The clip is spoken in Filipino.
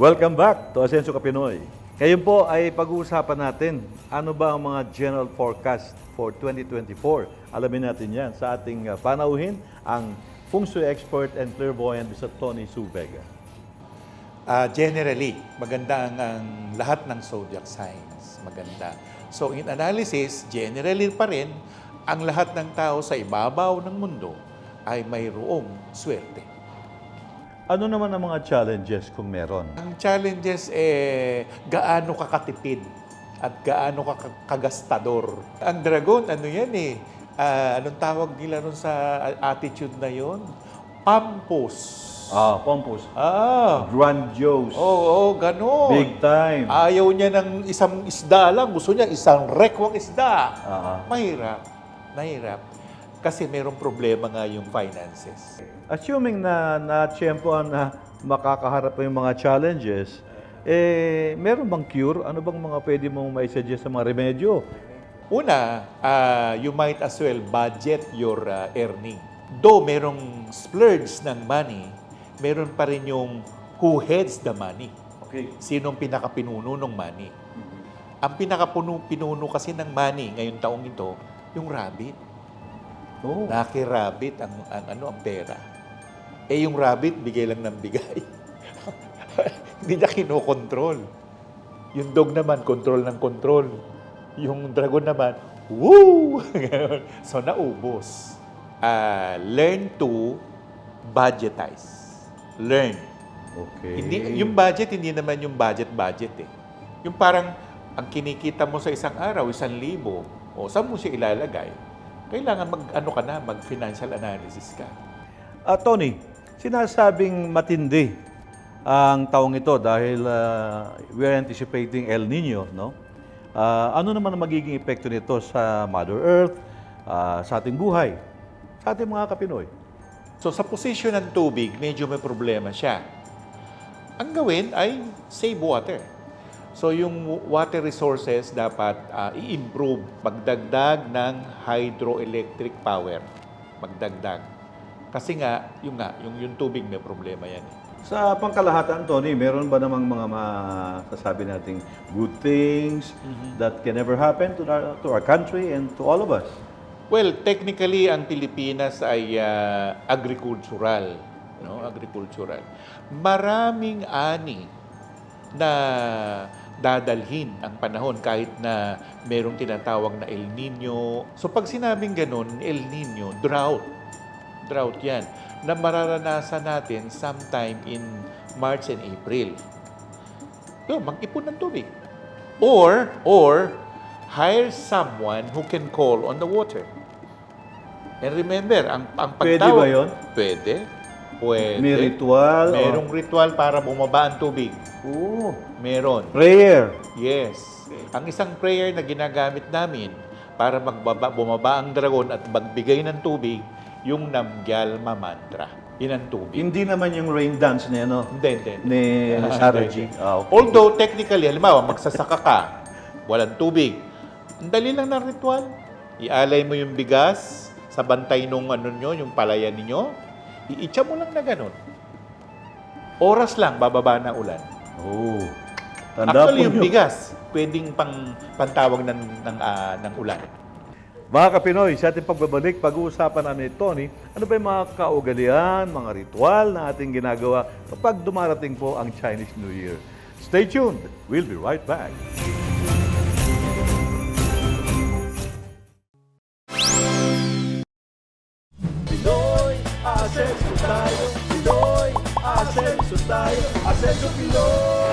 Welcome back to Asenso Ka Pinoy. Ngayon po ay pag-uusapan natin ano ba ang mga general forecast for 2024. Alamin natin yan sa ating panauhin, ang Feng Shui expert and clairvoyant Mr. Tony Su Vega. Generally, maganda ang lahat ng zodiac signs. Maganda. So in analysis, generally pa rin, ang lahat ng tao sa ibabaw ng mundo ay mayroong swerte. Ano naman ang mga challenges kung meron? Ang challenges gaano ka katipid at gaano ka kagastador. Ang dragon, ano yan anong tawag nila nun sa attitude na yon? Pampus. Pompous. Grandiose. Ganon. Big time. Ayaw niya ng isang isda lang. Gusto niya isang rekwang isda. Mahirap. Kasi mayroong problema nga yung finances. Assuming na na-tiyempoan na makakaharap yung mga challenges, meron bang cure? Ano bang mga pwede mong mai-suggest sa mga remedyo? Una, you might as well budget your earning. Though merong splurge ng money, meron pa rin yung who heads the money. Okay. Sinong pinakapinuno ng money? Ang pinakapinuno kasi ng money ngayong taong ito, yung rabbit. Lucky rabbit ang pera. Yung rabbit, bigay lang ng bigay. Hindi niya kinokontrol. Yung dog naman, control ng control. Yung dragon naman, woo! So, naubos. Learn to budgetize. Learn. Okay. Yung budget, hindi naman yung budget Yung parang, ang kinikita mo sa isang araw, 1,000, saan mo siya ilalagay? Kailangan mag-financial analysis ka. Tony, sinasabing matindi ang taong ito dahil we're anticipating El Nino, no? Ano naman ang magiging epekto nito sa Mother Earth, sa ating buhay, sa ating mga Kapinoy? So sa posisyon ng tubig, medyo may problema siya. Ang gawin ay save water. So yung water resources dapat i-improve, magdagdag ng hydroelectric power. Magdagdag. Kasi yung tubig may problema yan. Sa pangkalahatan, Tony, meron ba namang mga masasabi nating good things that can never happen to our country and to all of us? Well, technically, ang Pilipinas ay agricultural. No? Agricultural. Maraming ani na dadalhin ang panahon kahit na merong tinatawag na El Nino. So pag sinabing ganun, El Nino, drought yan, na mararanasan natin sometime in March and April. Mag-ipon ng tubig. Or hire someone who can call on the water. And remember, ang pagtawag... Pwede ba yun? Pwede. May ritual? Merong ritual para bumaba ang tubig. Meron. Prayer? Yes. Ang isang prayer na ginagamit namin para bumaba ang dragon at magbigay ng tubig, yung Namgyalma mantra. Yun ang tubig. Hindi naman yung rain dance niya, no? Hindi. Ni Saraji. Okay. Although, technically, halimbawa, magsasaka ka, walang tubig. Ang dali lang ng ritual. Ialay mo yung bigas sa bantay nung yung palayan ninyo. Iitsa mo lang na ganun. Oras lang, bababa na ulan. Actually, yung bigas, pwedeng pantawag ng ulan. Mga Kapinoy, sa ating pagbabalik, pag-uusapan namin ni Tony, ano ba yung mga kaugalian, mga ritual na ating ginagawa kapag dumarating po ang Chinese New Year. Stay tuned. We'll be right back. Asenso tayo, Pinoy! Asenso tayo, Asenso Pinoy!